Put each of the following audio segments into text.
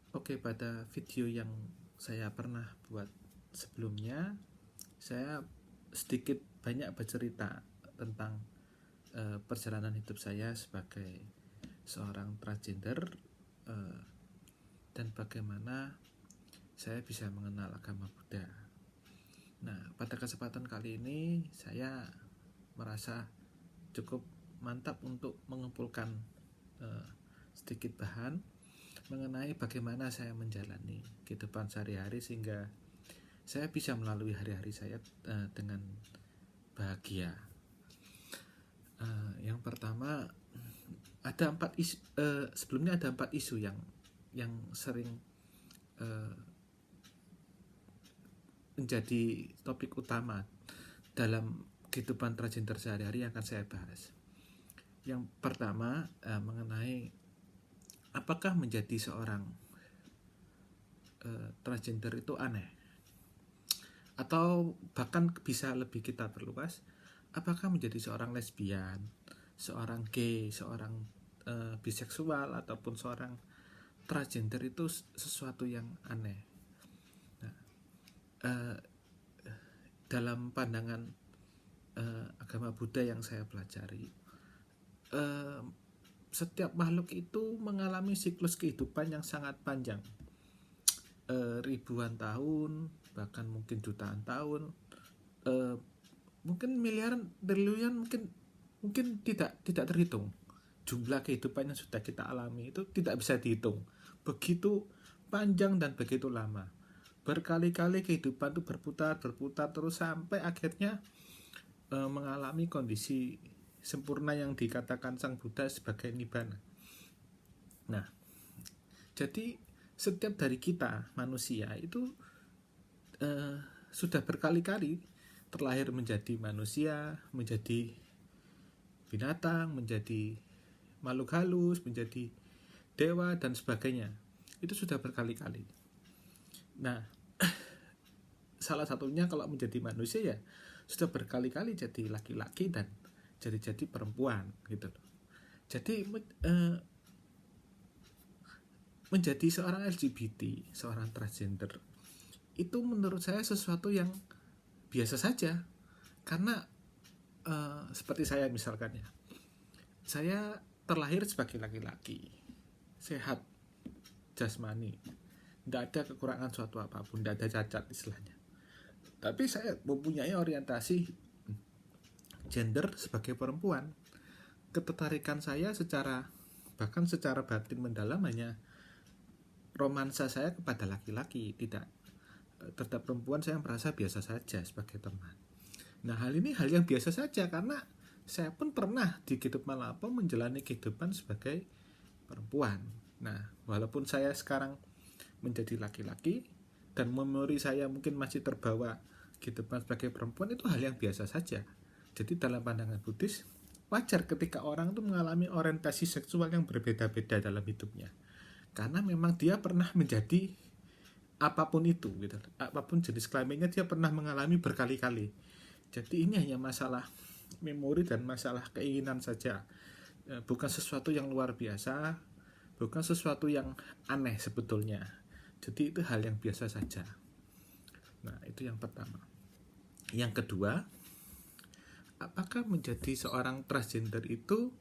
Oke, pada video yang saya pernah buat sebelumnya, saya sedikit banyak bercerita tentang perjalanan hidup saya sebagai seorang transgender, uh, dan bagaimana saya bisa mengenal agama Buddha. Nah, pada kesempatan kali ini saya merasa cukup mantap untuk mengumpulkan uh, sedikit bahan mengenai bagaimana saya menjalani kehidupan sehari-hari sehingga saya bisa melalui hari-hari saya dengan bahagia. Yang pertama, ada empat isu, sebelumnya ada 4 isu yang sering menjadi topik utama dalam kehidupan transgender sehari-hari yang akan saya bahas. Yang pertama, mengenai apakah menjadi seorang transgender itu aneh, atau bahkan bisa lebih kita perluas, apakah menjadi seorang lesbian, seorang gay, seorang biseksual ataupun seorang transgender itu sesuatu yang aneh. Nah, dalam pandangan agama Buddha yang saya pelajari, setiap makhluk itu mengalami siklus kehidupan yang sangat panjang, ribuan tahun, bahkan mungkin jutaan tahun, mungkin miliaran, triliunan, mungkin tidak terhitung. Jumlah kehidupan yang sudah kita alami itu tidak bisa dihitung. Begitu panjang dan begitu lama. Berkali-kali kehidupan itu berputar terus sampai akhirnya mengalami kondisi sempurna yang dikatakan Sang Buddha sebagai nibbana. Nah, jadi setiap dari kita manusia itu sudah berkali-kali terlahir menjadi manusia, menjadi binatang, menjadi makhluk halus, menjadi dewa dan sebagainya. Itu sudah berkali-kali. Nah, salah satunya kalau menjadi manusia ya sudah berkali-kali jadi laki-laki dan jadi perempuan gitu. Jadi menjadi seorang LGBT, seorang transgender, itu menurut saya sesuatu yang biasa saja. Karena seperti saya misalkan ya, saya terlahir sebagai laki-laki, sehat jasmani, tidak ada kekurangan suatu apapun, tidak ada cacat istilahnya. Tapi saya mempunyai orientasi gender sebagai perempuan. Ketertarikan saya bahkan secara batin mendalam hanya romansa saya kepada laki-laki, tidak terhadap perempuan saya merasa biasa saja sebagai teman. Nah, hal ini hal yang biasa saja karena saya pun pernah di kehidupan lampau menjalani kehidupan sebagai perempuan. Nah, walaupun saya sekarang menjadi laki-laki dan memori saya mungkin masih terbawa kehidupan sebagai perempuan, itu hal yang biasa saja. Jadi dalam pandangan Buddhis, wajar ketika orang itu mengalami orientasi seksual yang berbeda-beda dalam hidupnya. Karena memang dia pernah menjadi apapun itu gitu. Apapun jenis kelaminnya dia pernah mengalami berkali-kali. Jadi ini hanya masalah memori dan masalah keinginan saja. Bukan sesuatu yang luar biasa, bukan sesuatu yang aneh sebetulnya. Jadi itu hal yang biasa saja. Nah, itu yang pertama. Yang kedua, apakah menjadi seorang transgender itu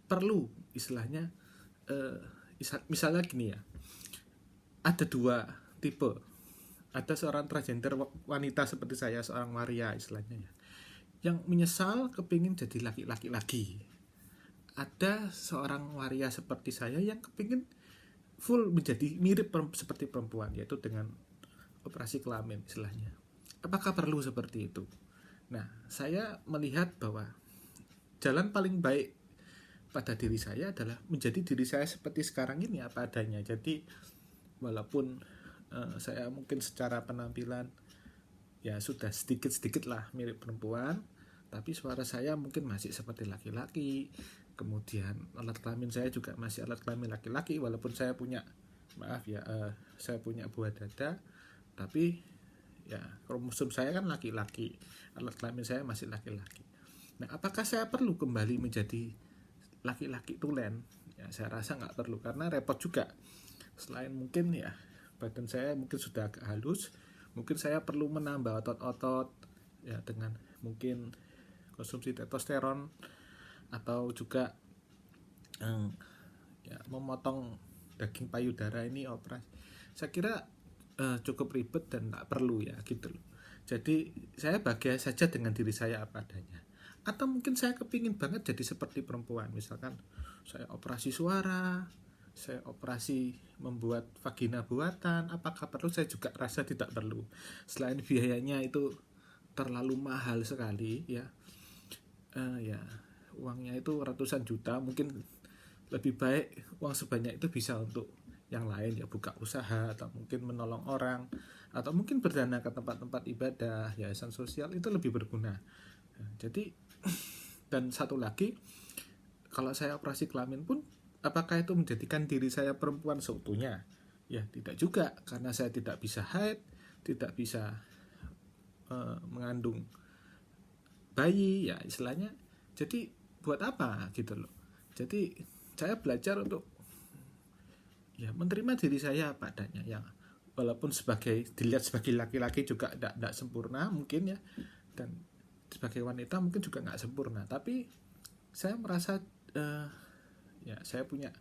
perlu istilahnya, misalnya gini ya, ada 2 tipe. Ada seorang transgender wanita seperti saya, seorang waria istilahnya ya, yang menyesal kepingin jadi laki-laki lagi. Ada seorang waria seperti saya yang kepingin full menjadi mirip seperti perempuan, yaitu dengan operasi kelamin istilahnya. Apakah perlu seperti itu? Nah, saya melihat bahwa jalan paling baik pada diri saya adalah menjadi diri saya seperti sekarang ini, apa adanya. Jadi walaupun saya mungkin secara penampilan ya sudah sedikit-sedikit lah mirip perempuan, tapi suara saya mungkin masih seperti laki-laki. Kemudian alat kelamin saya juga masih alat kelamin laki-laki, walaupun saya punya saya punya buah dada, tapi ya kromosom saya kan laki-laki, alat kelamin saya masih laki-laki. Nah, apakah saya perlu kembali menjadi laki-laki tulen? Ya saya rasa nggak perlu karena repot juga. Selain mungkin ya badan saya mungkin sudah agak halus, mungkin saya perlu menambah otot-otot ya dengan mungkin konsumsi testosteron atau juga ya memotong daging payudara ini operasi. Saya kira cukup ribet dan nggak perlu ya gitu loh. Jadi saya bahagia saja dengan diri saya apa adanya. Atau mungkin saya kepingin banget jadi seperti perempuan, misalkan saya operasi suara, saya operasi membuat vagina buatan, apakah perlu? Saya juga rasa tidak perlu. Selain biayanya itu terlalu mahal sekali ya, ya uangnya itu ratusan juta, mungkin lebih baik uang sebanyak itu bisa untuk yang lain ya, buka usaha atau mungkin menolong orang atau mungkin berdana ke tempat-tempat ibadah, yayasan sosial, itu lebih berguna. Nah, jadi dan satu lagi, kalau saya operasi kelamin pun apakah itu menjadikan diri saya perempuan seutuhnya? Ya tidak juga, karena saya tidak bisa haid, tidak bisa mengandung bayi ya istilahnya. Jadi buat apa gitu loh. Jadi saya belajar untuk ya menerima diri saya apa adanya ya, walaupun dilihat sebagai laki-laki juga tidak sempurna mungkin ya, dan sebagai wanita mungkin juga nggak sempurna, tapi saya merasa ya saya punya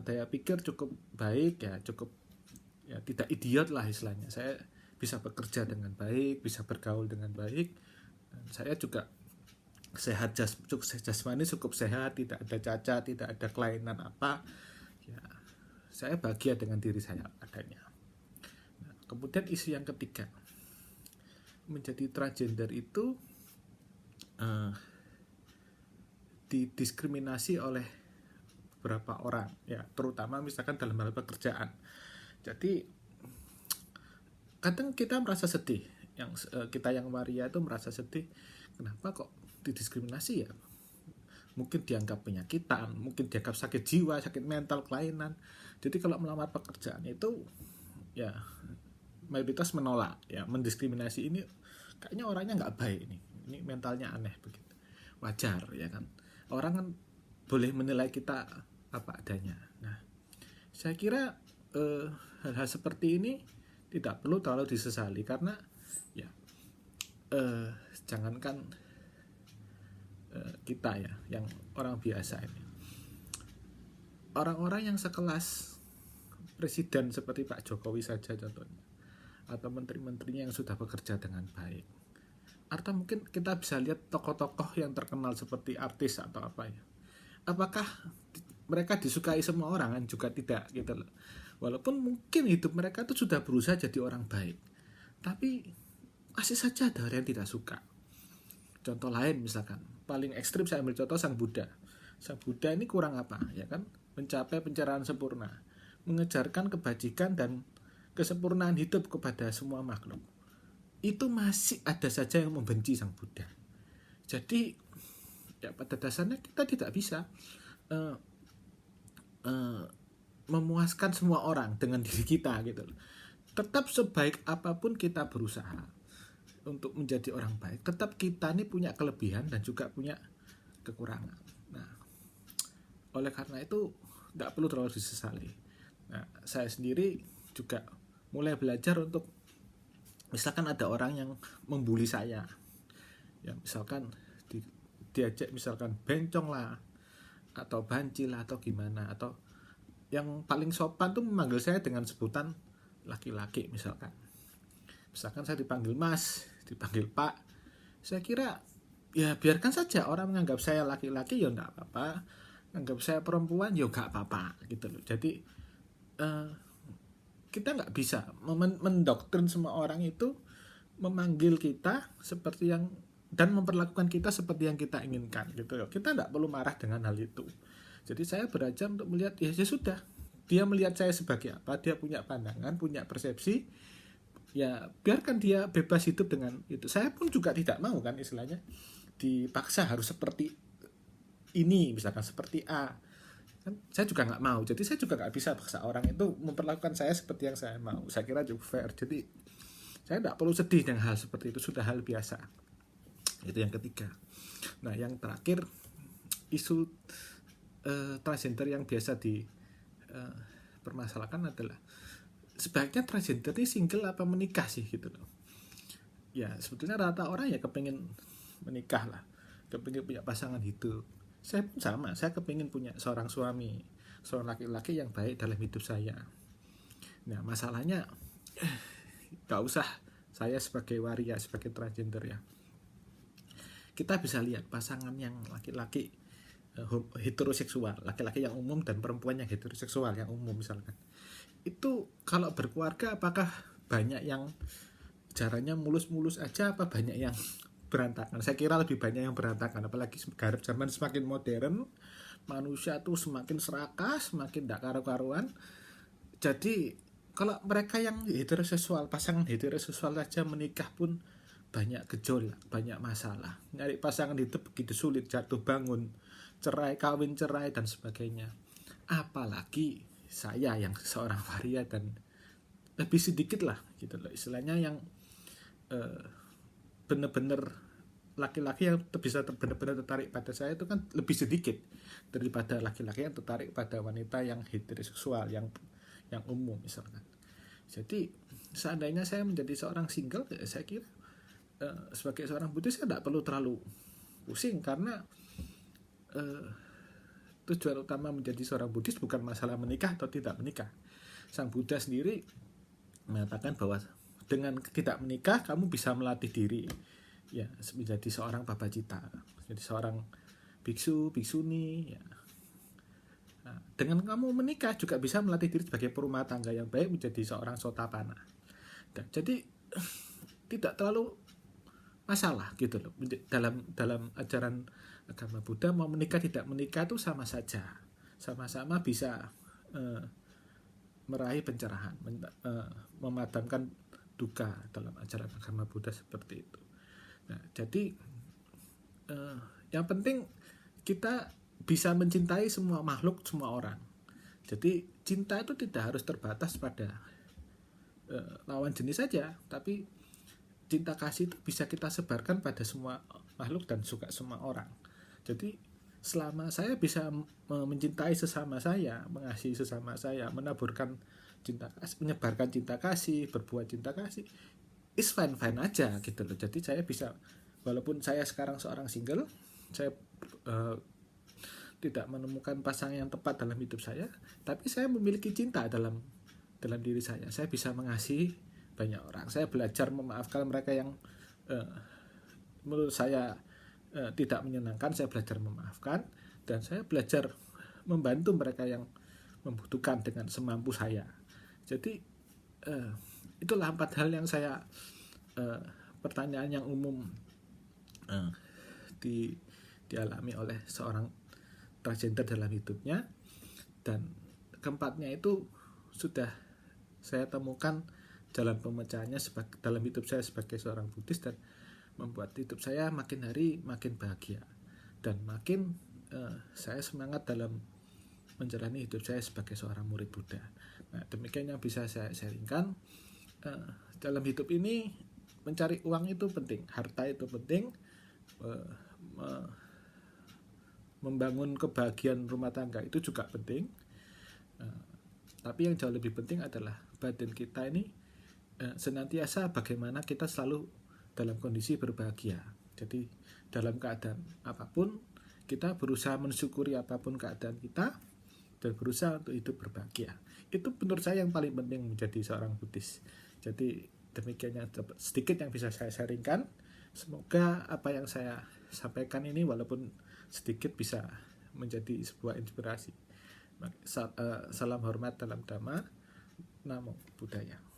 daya pikir cukup baik ya, cukup ya tidak idiot lah istilahnya. Saya bisa bekerja dengan baik, bisa bergaul dengan baik, dan saya juga sehat jasmani cukup sehat, tidak ada cacat, tidak ada kelainan apa ya. Saya bahagia dengan diri saya adanya. Nah, kemudian isu yang ketiga, menjadi transgender itu didiskriminasi oleh beberapa orang ya, terutama misalkan dalam hal pekerjaan. Jadi kadang kita merasa sedih, kita yang waria itu merasa sedih, kenapa kok didiskriminasi ya? Mungkin dianggap penyakitan, mungkin dianggap sakit jiwa, sakit mental, kelainan. Jadi kalau melamar pekerjaan itu ya mayoritas menolak ya, mendiskriminasi ini kayaknya orangnya nggak baik, ini mentalnya aneh begitu. Wajar ya kan, orang kan boleh menilai kita apa adanya. Nah saya kira hal-hal seperti ini tidak perlu terlalu disesali, karena ya jangankan kita ya yang orang biasa ini, orang-orang yang sekelas presiden seperti Pak Jokowi saja contohnya, atau menteri-menterinya yang sudah bekerja dengan baik, atau mungkin kita bisa lihat tokoh-tokoh yang terkenal seperti artis atau apa ya, apakah mereka disukai semua orang? Kan juga tidak gitu loh. Walaupun mungkin hidup mereka itu sudah berusaha jadi orang baik, tapi masih saja ada orang yang tidak suka. Contoh lain misalkan, paling ekstrim saya ambil contoh Sang Buddha. Sang Buddha ini kurang apa ya kan? Mencapai pencerahan sempurna, mengejarkan kebajikan dan kesempurnaan hidup kepada semua makhluk. Itu masih ada saja yang membenci Sang Buddha. Jadi ya pada dasarnya kita tidak bisa memuaskan semua orang dengan diri kita gitu loh. Tetap sebaik apapun kita berusaha untuk menjadi orang baik, tetap kita ini punya kelebihan dan juga punya kekurangan. Nah, oleh karena itu tidak perlu terlalu disesali. Nah, saya sendiri juga mulai belajar untuk, misalkan ada orang yang membuli saya, ya misalkan diajak misalkan bencong lah, atau banci lah, atau gimana, atau yang paling sopan tuh memanggil saya dengan sebutan laki-laki misalkan saya dipanggil Mas, dipanggil Pak, saya kira ya biarkan saja orang menganggap saya laki-laki, ya enggak apa-apa, menganggap saya perempuan ya enggak apa-apa gitu loh. Jadi kita nggak bisa mendoktrin semua orang itu memanggil kita seperti yang dan memperlakukan kita seperti yang kita inginkan gitu loh. Kita nggak perlu marah dengan hal itu. Jadi saya belajar untuk melihat ya sudah, dia melihat saya sebagai apa, dia punya pandangan, punya persepsi, ya biarkan dia bebas hidup dengan itu. Saya pun juga tidak mau kan istilahnya dipaksa harus seperti ini, misalkan seperti A kan, saya juga nggak mau. Jadi saya juga nggak bisa paksa orang itu memperlakukan saya seperti yang saya mau. Saya kira cukup fair. Jadi saya tidak perlu sedih dengan hal seperti itu, sudah hal biasa. Itu yang ketiga. Nah yang terakhir, isu transgender yang biasa permasalahkan adalah sebaiknya transgender ini single apa menikah sih gitu loh. Ya sebetulnya rata orang ya kepingin menikah lah, kepingin punya pasangan hidup. Saya pun sama, saya kepingin punya seorang suami, seorang laki-laki yang baik dalam hidup saya. Nah masalahnya gak usah saya sebagai waria, sebagai transgender ya, kita bisa lihat pasangan yang laki-laki heteroseksual, laki-laki yang umum dan perempuan yang heteroseksual yang umum misalkan, itu kalau berkeluarga apakah banyak yang jalannya mulus-mulus aja apa banyak yang berantakan? Saya kira lebih banyak yang berantakan, apalagi garap zaman semakin modern, manusia tuh semakin serakah, semakin tidak karu-karuan. Jadi kalau mereka yang heteroseksual, pasangan heteroseksual saja menikah pun banyak gejolak, banyak masalah. Nyari pasangan itu begitu sulit, jatuh bangun, cerai, kawin cerai dan sebagainya. Apalagi saya yang seorang waria dan lebih sedikit lah gitu loh, istilahnya yang benar-benar laki-laki yang bisa benar-benar tertarik pada saya itu kan lebih sedikit daripada laki-laki yang tertarik pada wanita yang heteroseksual yang umum misalkan. Jadi seandainya saya menjadi seorang single, saya kira sebagai seorang Buddhis saya tidak perlu terlalu pusing, karena tujuan utama menjadi seorang Buddhis bukan masalah menikah atau tidak menikah. Sang Buddha sendiri mengatakan bahwa dengan tidak menikah kamu bisa melatih diri ya menjadi seorang babacita, menjadi seorang biksu, biksuni ya. Nah, dengan kamu menikah juga bisa melatih diri sebagai perumah tangga yang baik, menjadi seorang sotapana. Dan jadi tidak terlalu masalah gitu loh. Dalam ajaran agama Buddha mau menikah tidak menikah itu sama saja, sama-sama bisa meraih pencerahan, memadamkan duka dalam ajaran agama Buddha seperti itu. Nah, jadi yang penting kita bisa mencintai semua makhluk, semua orang. Jadi cinta itu tidak harus terbatas pada lawan jenis saja, tapi cinta kasih itu bisa kita sebarkan pada semua makhluk dan juga semua orang. Jadi selama saya bisa mencintai sesama saya, mengasihi sesama saya, menaburkan cinta kasih, menyebarkan cinta kasih, berbuat cinta kasih, is fine aja gitu loh. Jadi saya bisa, walaupun saya sekarang seorang single, saya tidak menemukan pasangan yang tepat dalam hidup saya, tapi saya memiliki cinta dalam diri saya. Saya bisa mengasihi banyak orang. Saya belajar memaafkan mereka yang menurut saya tidak menyenangkan. Saya belajar memaafkan, dan saya belajar membantu mereka yang membutuhkan dengan semampu saya. Jadi itulah 4 hal yang saya pertanyaan yang umum dialami oleh seorang transgender dalam hidupnya, dan keempatnya itu sudah saya temukan jalan pemecahannya dalam hidup saya sebagai seorang Buddhis, dan membuat hidup saya makin hari makin bahagia dan makin saya semangat dalam menjalani hidup saya sebagai seorang murid Buddha. Nah, demikian yang bisa saya sharingkan. Dalam hidup ini mencari uang itu penting, harta itu penting, membangun kebahagiaan rumah tangga itu juga penting, tapi yang jauh lebih penting adalah batin kita ini senantiasa bagaimana kita selalu dalam kondisi berbahagia. Jadi dalam keadaan apapun kita berusaha mensyukuri apapun keadaan kita dan berusaha untuk hidup berbahagia. Itu menurut saya yang paling penting menjadi seorang Buddhis. Jadi demikian yang sedikit yang bisa saya sharingkan. Semoga apa yang saya sampaikan ini walaupun sedikit bisa menjadi sebuah inspirasi. Salam hormat dalam Dhamma. Namo Buddhaya.